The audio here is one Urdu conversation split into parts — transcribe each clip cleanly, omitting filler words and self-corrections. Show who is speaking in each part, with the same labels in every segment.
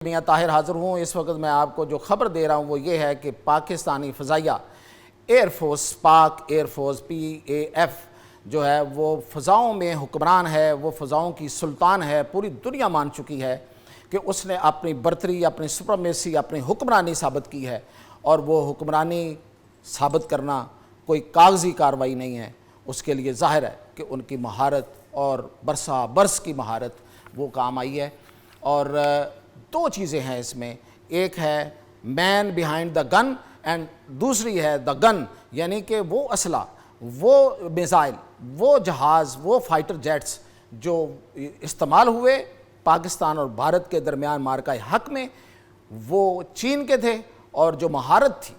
Speaker 1: میاں طاہر حاضر ہوں۔ اس وقت میں آپ کو جو خبر دے رہا ہوں وہ یہ ہے کہ پاکستانی فضائیہ ایئر فورس، پاک ایئر فورس PAF جو ہے وہ فضاؤں میں حکمران ہے، وہ فضاؤں کی سلطان ہے۔ پوری دنیا مان چکی ہے کہ اس نے اپنی برتری، اپنی سپرمیسی، اپنی حکمرانی ثابت کی ہے، اور وہ حکمرانی ثابت کرنا کوئی کاغذی کارروائی نہیں ہے۔ اس کے لیے ظاہر ہے کہ ان کی مہارت اور برسا برس کی مہارت وہ کام آئی ہے۔ اور دو چیزیں ہیں اس میں، ایک ہے مین بیہائنڈ دا گن اینڈ دوسری ہے دا گن، یعنی کہ وہ اسلحہ، وہ میزائل، وہ جہاز، وہ فائٹر جیٹس جو استعمال ہوئے پاکستان اور بھارت کے درمیان معرکہ حق میں، وہ چین کے تھے، اور جو مہارت تھی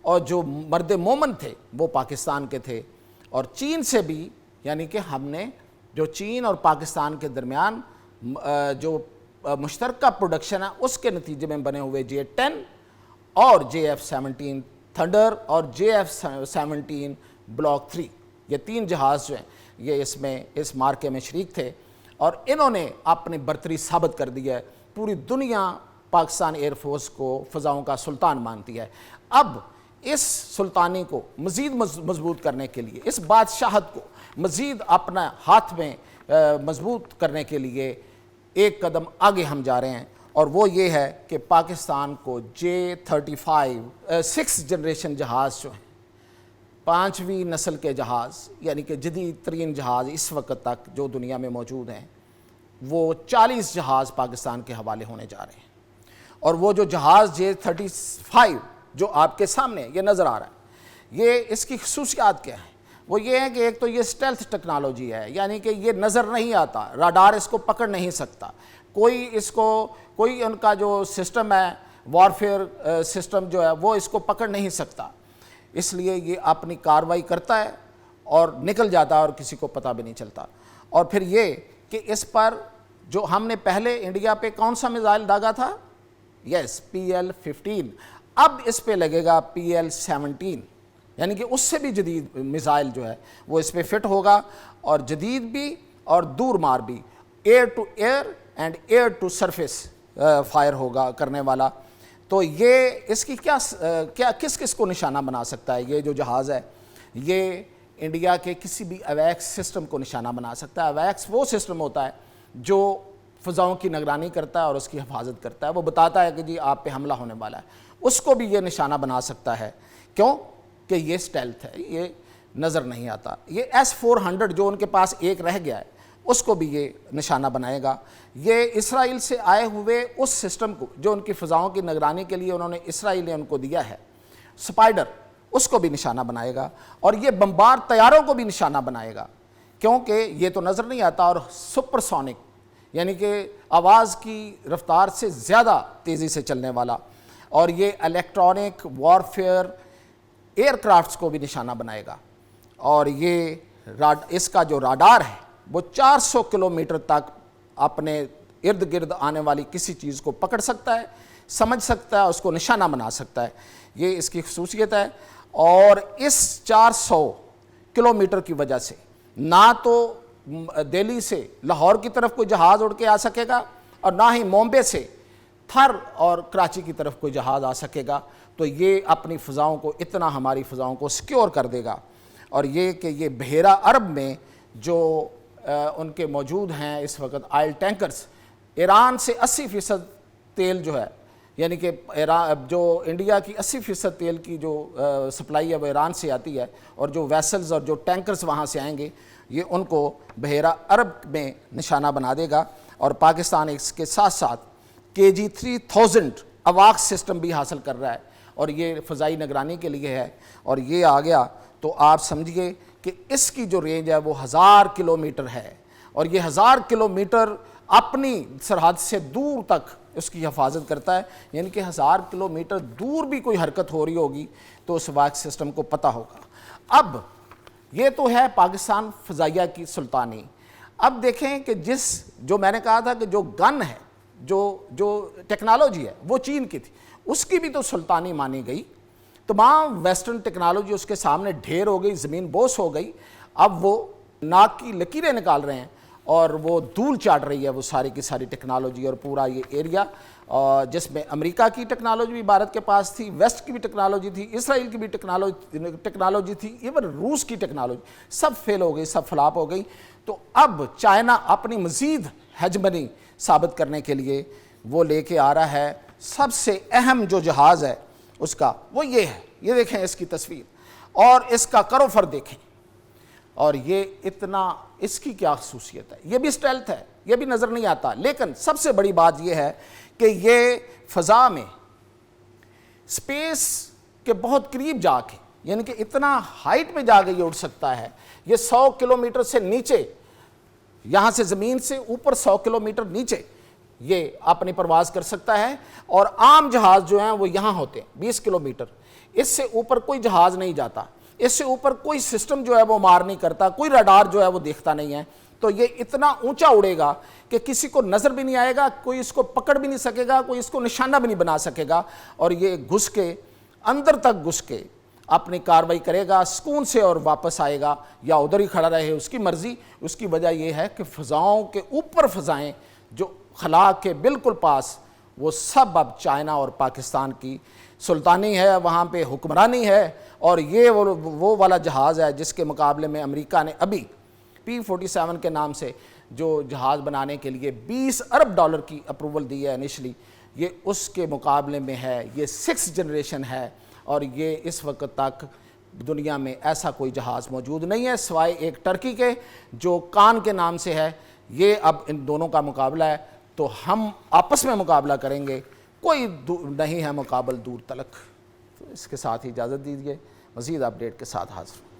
Speaker 1: اور جو مرد مومن تھے وہ پاکستان کے تھے۔ اور چین سے بھی، یعنی کہ ہم نے جو چین اور پاکستان کے درمیان جو مشترکہ پروڈکشن ہے اس کے نتیجے میں بنے ہوئے J-10 اور JF-17 تھنڈر اور JF-17 بلاک 3، یہ تین جہاز جو ہیں یہ اس مارکے میں شریک تھے، اور انہوں نے اپنی برتری ثابت کر دی ہے۔ پوری دنیا پاکستان ایئر فورس کو فضاؤں کا سلطان مانتی ہے۔ اب اس سلطانی کو مزید مضبوط کرنے کے لیے، اس بادشاہت کو مزید اپنا ہاتھ میں مضبوط کرنے کے لیے ایک قدم آگے ہم جا رہے ہیں، اور وہ یہ ہے کہ پاکستان کو J-35 6 جنریشن جہاز جو ہیں، 5ویں نسل کے جہاز، یعنی کہ جدید ترین جہاز اس وقت تک جو دنیا میں موجود ہیں، وہ 40 جہاز پاکستان کے حوالے ہونے جا رہے ہیں۔ اور وہ جو جہاز J-35 جو آپ کے سامنے یہ نظر آ رہا ہے، یہ اس کی خصوصیات کیا ہیں؟ وہ یہ ہے کہ ایک تو یہ سٹیلتھ ٹیکنالوجی ہے، یعنی کہ یہ نظر نہیں آتا، راڈار اس کو پکڑ نہیں سکتا، کوئی ان کا جو سسٹم ہے، وارفیئر سسٹم جو ہے وہ اس کو پکڑ نہیں سکتا، اس لیے یہ اپنی کارروائی کرتا ہے اور نکل جاتا ہے اور کسی کو پتہ بھی نہیں چلتا۔ اور پھر یہ کہ اس پر جو ہم نے پہلے انڈیا پہ کون سا میزائل داغا تھا؟ یس، PL-15، اب اس پہ لگے گا PL-17، یعنی کہ اس سے بھی جدید میزائل جو ہے وہ اس پہ فٹ ہوگا، اور جدید بھی اور دور مار بھی، air to air and air to surface fire ہوگا کرنے والا۔ تو یہ اس کی کس کو نشانہ بنا سکتا ہے؟ یہ جو جہاز ہے یہ انڈیا کے کسی بھی اویکس سسٹم کو نشانہ بنا سکتا ہے۔ اویکس وہ سسٹم ہوتا ہے جو فضاؤں کی نگرانی کرتا ہے اور اس کی حفاظت کرتا ہے، وہ بتاتا ہے کہ جی آپ پہ حملہ ہونے والا ہے، اس کو بھی یہ نشانہ بنا سکتا ہے۔ کیوں؟ کہ یہ سٹیلتھ ہے، یہ نظر نہیں آتا۔ یہ S-400 جو ان کے پاس ایک رہ گیا ہے اس کو بھی یہ نشانہ بنائے گا۔ یہ اسرائیل سے آئے ہوئے اس سسٹم کو جو ان کی فضاؤں کی نگرانی کے لیے اسرائیل نے ان کو دیا ہے، سپائڈر، اس کو بھی نشانہ بنائے گا، اور یہ بمبار طیاروں کو بھی نشانہ بنائے گا، کیونکہ یہ تو نظر نہیں آتا، اور سپر سونک، یعنی کہ آواز کی رفتار سے زیادہ تیزی سے چلنے والا، اور یہ الیکٹرانک وارفیئر ایئر کرافٹس کو بھی نشانہ بنائے گا۔ اور یہ اس کا جو راڈار ہے وہ 400 کلومیٹر تک اپنے ارد گرد آنے والی کسی چیز کو پکڑ سکتا ہے، سمجھ سکتا ہے، اس کو نشانہ بنا سکتا ہے، یہ اس کی خصوصیت ہے۔ اور اس 400 کلومیٹر کی وجہ سے نہ تو دہلی سے لاہور کی طرف کوئی جہاز اڑ کے آ سکے گا، اور نہ ہی بامبے سے تھر اور کراچی کی طرف کوئی جہاز آ سکے گا۔ تو یہ اپنی فضاؤں کو اتنا، ہماری فضاؤں کو سیکیور کر دے گا۔ اور یہ کہ یہ بحیرہ عرب میں جو ان کے موجود ہیں اس وقت آئل ٹینکرز، ایران سے 80% تیل جو ہے، یعنی کہ جو انڈیا کی 80% تیل کی جو سپلائی ہے وہ ایران سے آتی ہے، اور جو ویسلز اور جو ٹینکرز وہاں سے آئیں گے یہ ان کو بحیرہ عرب میں نشانہ بنا دے گا۔ اور پاکستان اس کے ساتھ ساتھ KG-3000 اواق سسٹم بھی حاصل کر رہا ہے، اور یہ فضائی نگرانی کے لیے ہے، اور یہ آ گیا تو آپ سمجھیے کہ اس کی جو رینج ہے وہ 1000 کلومیٹر ہے، اور یہ 1000 کلومیٹر اپنی سرحد سے دور تک اس کی حفاظت کرتا ہے، یعنی کہ 1000 کلومیٹر دور بھی کوئی حرکت ہو رہی ہوگی تو اس اواق سسٹم کو پتہ ہوگا۔ اب یہ تو ہے پاکستان فضائیہ کی سلطانی۔ اب دیکھیں کہ جو میں نے کہا تھا کہ جو گن ہے، جو ٹیکنالوجی ہے وہ چین کی تھی، اس کی بھی تو سلطانی مانی گئی۔ تمام ویسٹرن ٹیکنالوجی اس کے سامنے ڈھیر ہو گئی، زمین بوس ہو گئی۔ اب وہ ناک کی لکیریں نکال رہے ہیں اور وہ دھول چاٹ رہی ہے وہ ساری کی ساری ٹیکنالوجی اور پورا یہ ایریا، جس میں امریکہ کی ٹیکنالوجی بھی بھارت کے پاس تھی، ویسٹ کی بھی ٹیکنالوجی تھی، اسرائیل کی بھی ٹیکنالوجی تھی، ایون روس کی ٹیکنالوجی، سب فیل ہو گئی، سب فلاپ ہو گئی۔ تو اب چائنا اپنی مزید ہیجمنی ثابت کرنے کے لیے وہ لے کے آ رہا ہے سب سے اہم جو جہاز ہے اس کا، وہ یہ ہے، یہ دیکھیں اس کی تصویر اور اس کا کروفر دیکھیں، اور یہ اتنا، اس کی کیا خصوصیت ہے، یہ بھی اسٹیلتھ ہے، یہ بھی نظر نہیں آتا، لیکن سب سے بڑی بات یہ ہے کہ یہ فضا میں سپیس کے بہت قریب جا کے، یعنی کہ اتنا ہائٹ میں جا کے یہ اڑ سکتا ہے، یہ 100 کلومیٹر سے نیچے، یہاں سے زمین سے اوپر 100 کلومیٹر نیچے یہ اپنی پرواز کر سکتا ہے، اور عام جہاز جو ہیں وہ یہاں ہوتے ہیں 20 کلومیٹر، اس سے اوپر کوئی جہاز نہیں جاتا، اس سے اوپر کوئی سسٹم جو ہے وہ مار نہیں کرتا، کوئی راڈار جو ہے وہ دیکھتا نہیں ہے، تو یہ اتنا اونچا اڑے گا کہ کسی کو نظر بھی نہیں آئے گا، کوئی اس کو پکڑ بھی نہیں سکے گا، کوئی اس کو نشانہ بھی نہیں بنا سکے گا، اور یہ گھس کے اندر تک گھس کے اپنی کاروائی کرے گا سکون سے اور واپس آئے گا، یا ادھر ہی کھڑا رہے، اس کی مرضی۔ اس کی وجہ یہ ہے کہ فضاؤں کے اوپر فضائیں جو خلا کے بالکل پاس، وہ سب اب چائنا اور پاکستان کی سلطانی ہے، وہاں پہ حکمرانی ہے، اور یہ وہ والا جہاز ہے جس کے مقابلے میں امریکہ نے ابھی P-47 کے نام سے جو جہاز بنانے کے لیے $20 ارب کی اپروول دی ہے انیشلی، یہ اس کے مقابلے میں ہے، یہ 6th جنریشن ہے، اور یہ اس وقت تک دنیا میں ایسا کوئی جہاز موجود نہیں ہے سوائے ایک ٹرکی کے جو کان کے نام سے ہے۔ یہ اب ان دونوں کا مقابلہ ہے، تو ہم آپس میں مقابلہ کریں گے، کوئی نہیں ہے مقابل دور تلک۔ تو اس کے ساتھ ہی اجازت دیجیے، مزید اپڈیٹ کے ساتھ حاضر ہوں۔